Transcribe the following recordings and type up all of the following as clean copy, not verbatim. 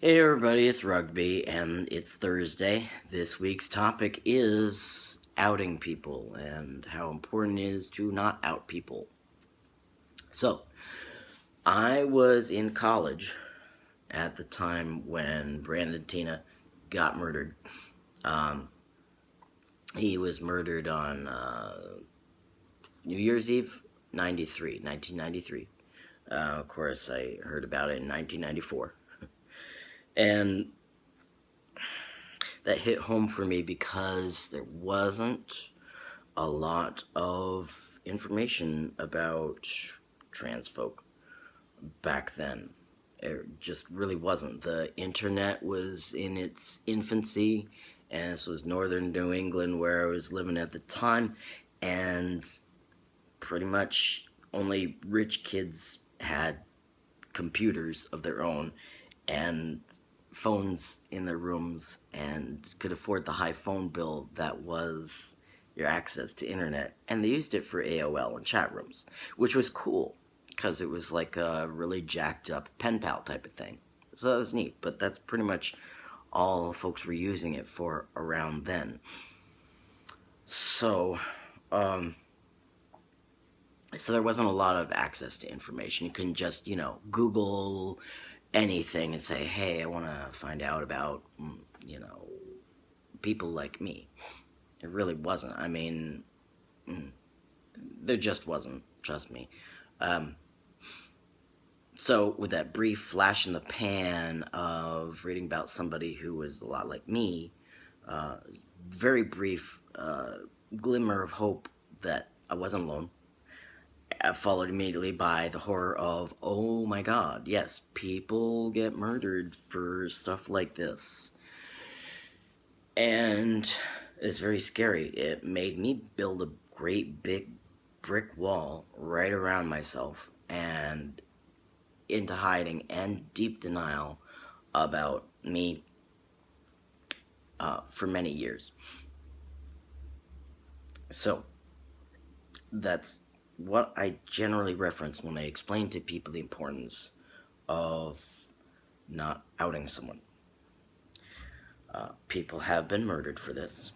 Hey everybody, it's Rugby and it's Thursday. This week's topic is outing people and how important it is to not out people. So, I was in college at the time when Brandon Tina got murdered. Um, he was murdered on New Year's Eve, 1993. Of course, I heard about it in 1994. And that hit home for me because there wasn't a lot of information about trans folk back then. It just really wasn't. The internet was in its infancy, and this was northern New England where I was living at the time, and pretty much only rich kids had computers of their own and phones in their rooms and could afford the high phone bill that was your access to internet, and they used it for AOL and chat rooms, which was cool because it was like a really jacked up pen pal type of thing. So that was neat, but that's pretty much all folks were using it for around then. So, um, so there wasn't a lot of access to information. You couldn't just, Google anything and say, hey, I want to find out about, people like me. It really wasn't. I mean, there just wasn't, trust me. Um, so, with that brief flash in the pan of reading about somebody who was a lot like me, uh, very brief glimmer of hope that I wasn't alone, followed immediately by the horror of, oh my god, yes, people get murdered for stuff like this. And it's very scary. It made me build a great big brick wall right around myself and into hiding and deep denial about me for many years. So that's what I generally reference when I explain to people the importance of not outing someone. People have been murdered for this.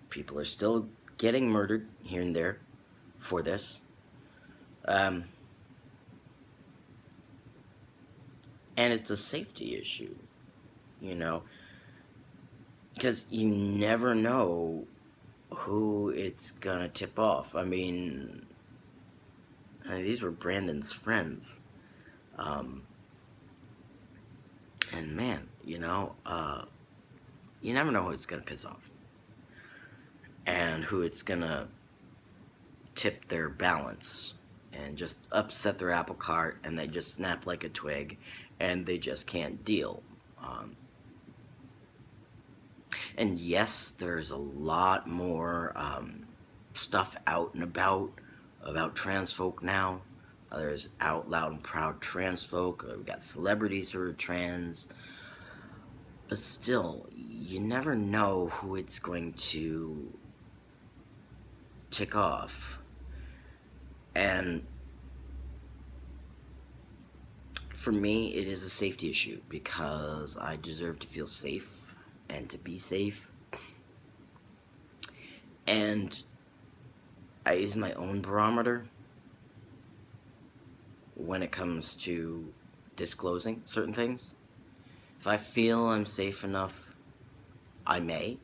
People are still getting murdered here and there for this. Um, and it's a safety issue, you know, because you never know who it's gonna tip off. These were Brandon's friends. Um, and man, you never know who it's gonna piss off and who it's gonna tip their balance and just upset their apple cart and they just snap like a twig and they just can't deal. And yes, there's a lot more stuff out and about trans folk now. There's out loud and proud trans folk. We've got celebrities who are trans. But still, you never know who it's going to tick off. And for me, it is a safety issue because I deserve to feel safe and to be safe. And I use my own barometer when it comes to disclosing certain things. If I feel I'm safe enough, I may.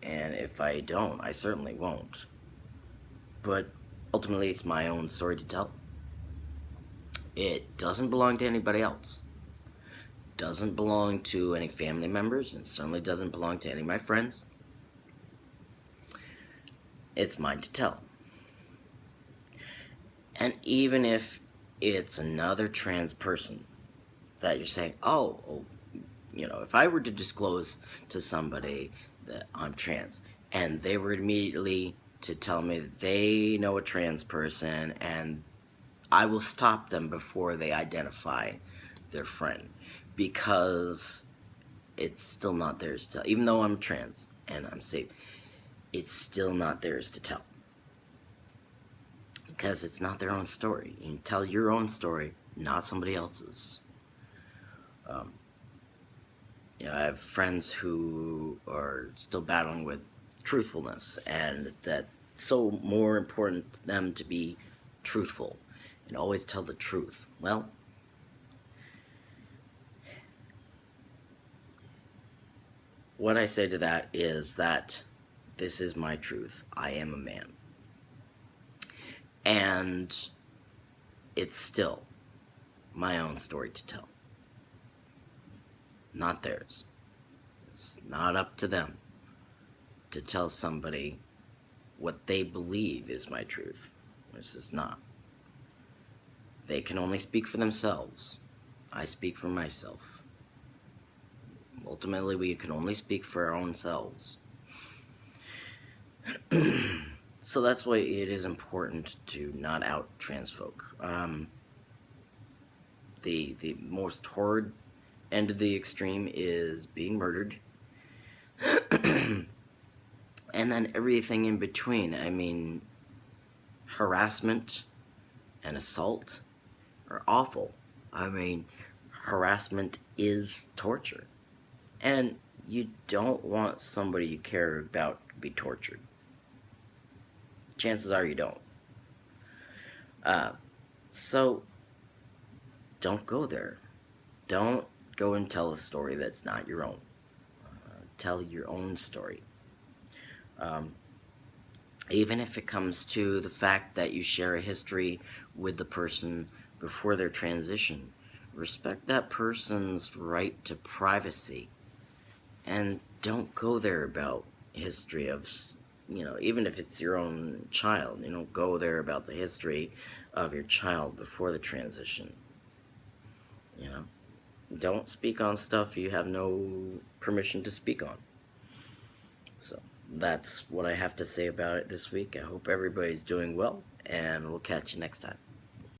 And if I don't, I certainly won't. But ultimately, it's my own story to tell. It doesn't belong to anybody else. Doesn't belong to any family members, and certainly doesn't belong to any of my friends. It's mine to tell. And even if it's another trans person that you're saying, if I were to disclose to somebody that I'm trans, and they were immediately to tell me that they know a trans person, and I will stop them before they identify their friend, because it's still not theirs to tell. Even though I'm trans and I'm safe, it's still not theirs to tell. Because it's not their own story. You tell your own story, not somebody else's. I have friends who are still battling with truthfulness, and that it's so more important to them to be truthful and always tell the truth. Well, what I say to that is that this is my truth. I am a man. And it's still my own story to tell, not theirs. It's not up to them to tell somebody what they believe is my truth, which is not. They can only speak for themselves. I speak for myself. Ultimately, we can only speak for our own selves. So that's why it is important to not out trans folk. The most horrid end of the extreme is being murdered. And then everything in between. I mean, harassment and assault are awful. I mean, harassment is torture. And you don't want somebody you care about to be tortured. Chances are you don't. So, don't go there. Don't go and tell a story that's not your own. Tell your own story. Even if it comes to the fact that you share a history with the person before their transition, respect that person's right to privacy. And don't go there about history of, even if it's your own child, go there about the history of your child before the transition. Don't speak on stuff you have no permission to speak on. So that's what I have to say about it this week. I hope everybody's doing well, and we'll catch you next time.